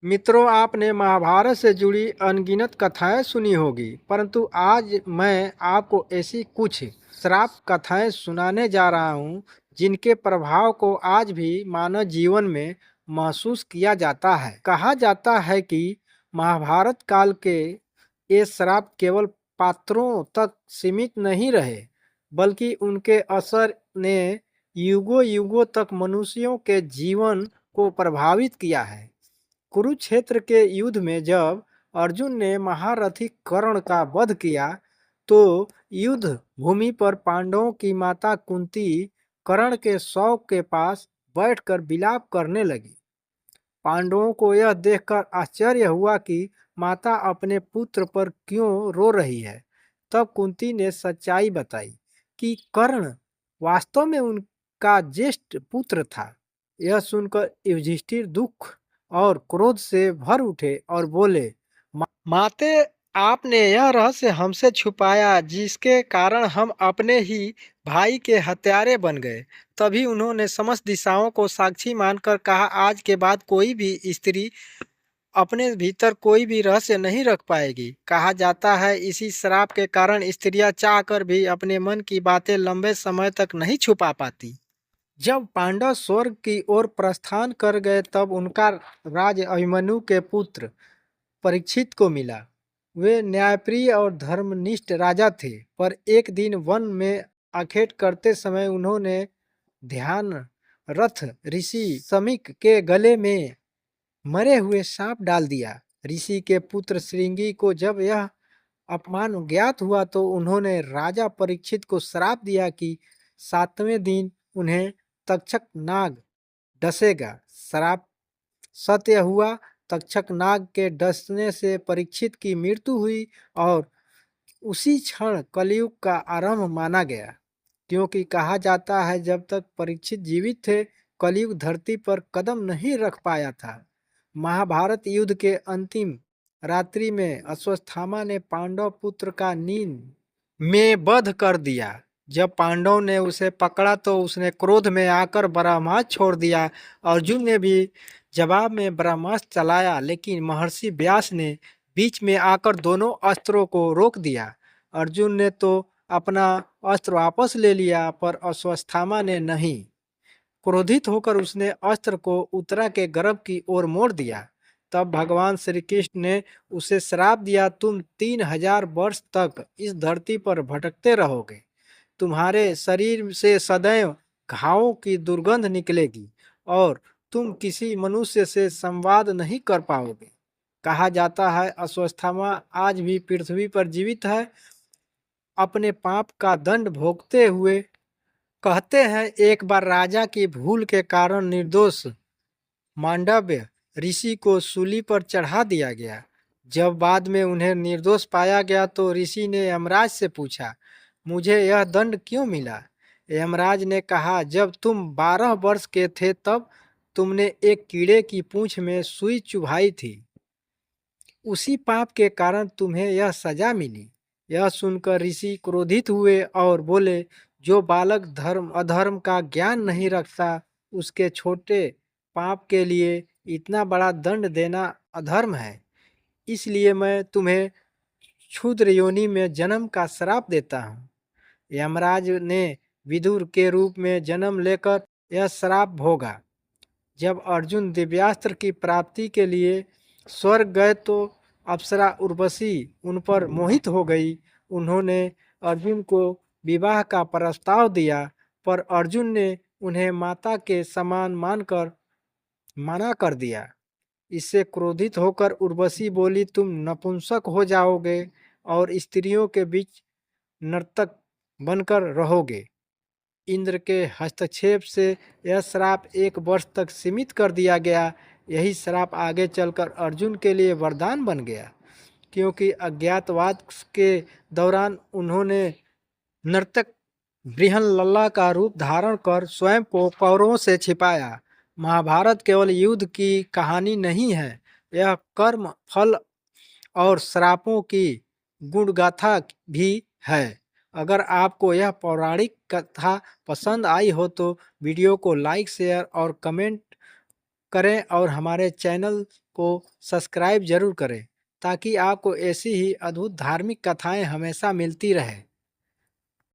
मित्रों, आपने महाभारत से जुड़ी अनगिनत कथाएं सुनी होगी, परंतु आज मैं आपको ऐसी कुछ श्राप कथाएं सुनाने जा रहा हूं, जिनके प्रभाव को आज भी मानव जीवन में महसूस किया जाता है। कहा जाता है कि महाभारत काल के ये श्राप केवल पात्रों तक सीमित नहीं रहे, बल्कि उनके असर ने युगों युगों तक मनुष्यों के जीवन को प्रभावित किया है। कुरुक्षेत्र के युद्ध में जब अर्जुन ने महारथी कर्ण का वध किया, तो युद्ध भूमि पर पांडवों की माता कुंती कर्ण के शव के पास बैठकर विलाप करने लगी। पांडवों को यह देखकर आश्चर्य हुआ कि माता अपने पुत्र पर क्यों रो रही है। तब कुंती ने सच्चाई बताई कि कर्ण वास्तव में उनका ज्येष्ठ पुत्र था। यह सुनकर युधिष्ठिर दुख और क्रोध से भर उठे और बोले, माते, आपने यह रहस्य हमसे छुपाया, जिसके कारण हम अपने ही भाई के हत्यारे बन गए। तभी उन्होंने समस्त दिशाओं को साक्षी मानकर कहा, आज के बाद कोई भी स्त्री अपने भीतर कोई भी रहस्य नहीं रख पाएगी। कहा जाता है इसी श्राप के कारण स्त्रियां चाहकर भी अपने मन की बातें लंबे समय तक नहीं छुपा पाती। जब पांडव स्वर्ग की ओर प्रस्थान कर गए, तब उनका राज अभिमन्यु के पुत्र परीक्षित को मिला। वे न्यायप्रिय और धर्मनिष्ठ राजा थे, पर एक दिन वन में आखेट करते समय उन्होंने ध्यान रथ ऋषि समीक के गले में मरे हुए सांप डाल दिया। ऋषि के पुत्र श्रृंगी को जब यह अपमान ज्ञात हुआ, तो उन्होंने राजा परीक्षित को श्राप दिया कि 7वें दिन उन्हें तक्षक नाग डसेगा। श्राप सत्य हुआ। तक्षक नाग के डसने से परीक्षित की मृत्यु हुई और उसी क्षण कलयुग का आरंभ माना गया, क्योंकि कहा जाता है जब तक परीक्षित जीवित थे, कलयुग धरती पर कदम नहीं रख पाया था। महाभारत युद्ध के अंतिम रात्रि में अश्वत्थामा ने पांडव पुत्र का नींद में वध कर दिया। जब पांडव ने उसे पकड़ा, तो उसने क्रोध में आकर ब्रह्मास्त्र छोड़ दिया। अर्जुन ने भी जवाब में ब्रह्मास्त्र चलाया, लेकिन महर्षि व्यास ने बीच में आकर दोनों अस्त्रों को रोक दिया। अर्जुन ने तो अपना अस्त्र वापस ले लिया, पर अश्वत्थामा ने नहीं। क्रोधित होकर उसने अस्त्र को उत्तरा के गर्भ की ओर मोड़ दिया। तब भगवान श्री कृष्ण ने उसे श्राप दिया, तुम 3000 वर्ष तक इस धरती पर भटकते रहोगे। तुम्हारे शरीर से सदैव घावों की दुर्गंध निकलेगी और तुम किसी मनुष्य से संवाद नहीं कर पाओगे। कहा जाता है अश्वत्थामा आज भी पृथ्वी पर जीवित है, अपने पाप का दंड भोगते हुए। कहते हैं एक बार राजा की भूल के कारण निर्दोष मांडव्य ऋषि को सूली पर चढ़ा दिया गया। जब बाद में उन्हें निर्दोष पाया गया, तो ऋषि ने यमराज से पूछा, मुझे यह दंड क्यों मिला? यमराज ने कहा, जब तुम 12 वर्ष के थे, तब तुमने एक कीड़े की पूंछ में सुई चुभाई थी। उसी पाप के कारण तुम्हें यह सजा मिली। यह सुनकर ऋषि क्रोधित हुए और बोले, जो बालक धर्म अधर्म का ज्ञान नहीं रखता, उसके छोटे पाप के लिए इतना बड़ा दंड देना अधर्म है। इसलिए मैं तुम्हें क्षुद्र योनि में जन्म का श्राप देता हूँ। यमराज ने विदुर के रूप में जन्म लेकर यह श्राप भोगा। जब अर्जुन दिव्यास्त्र की प्राप्ति के लिए स्वर्ग गए, तो अप्सरा उर्वशी उन पर मोहित हो गई। उन्होंने अर्जुन को विवाह का प्रस्ताव दिया, पर अर्जुन ने उन्हें माता के समान मानकर मना कर दिया। इससे क्रोधित होकर उर्वशी बोली, तुम नपुंसक हो जाओगे और स्त्रियों के बीच नर्तक बनकर रहोगे। इंद्र के हस्तक्षेप से यह श्राप 1 वर्ष तक सीमित कर दिया गया। यही श्राप आगे चलकर अर्जुन के लिए वरदान बन गया, क्योंकि अज्ञातवास के दौरान उन्होंने नर्तक बृहनलला का रूप धारण कर स्वयं को कौरवों से छिपाया। महाभारत केवल युद्ध की कहानी नहीं है, यह कर्म, फल और श्रापों की गुणगाथा भी है। अगर आपको यह पौराणिक कथा पसंद आई हो, तो वीडियो को लाइक, शेयर और कमेंट करें और हमारे चैनल को सब्सक्राइब जरूर करें ताकि आपको ऐसी ही अद्भुत धार्मिक कथाएं हमेशा मिलती रहे।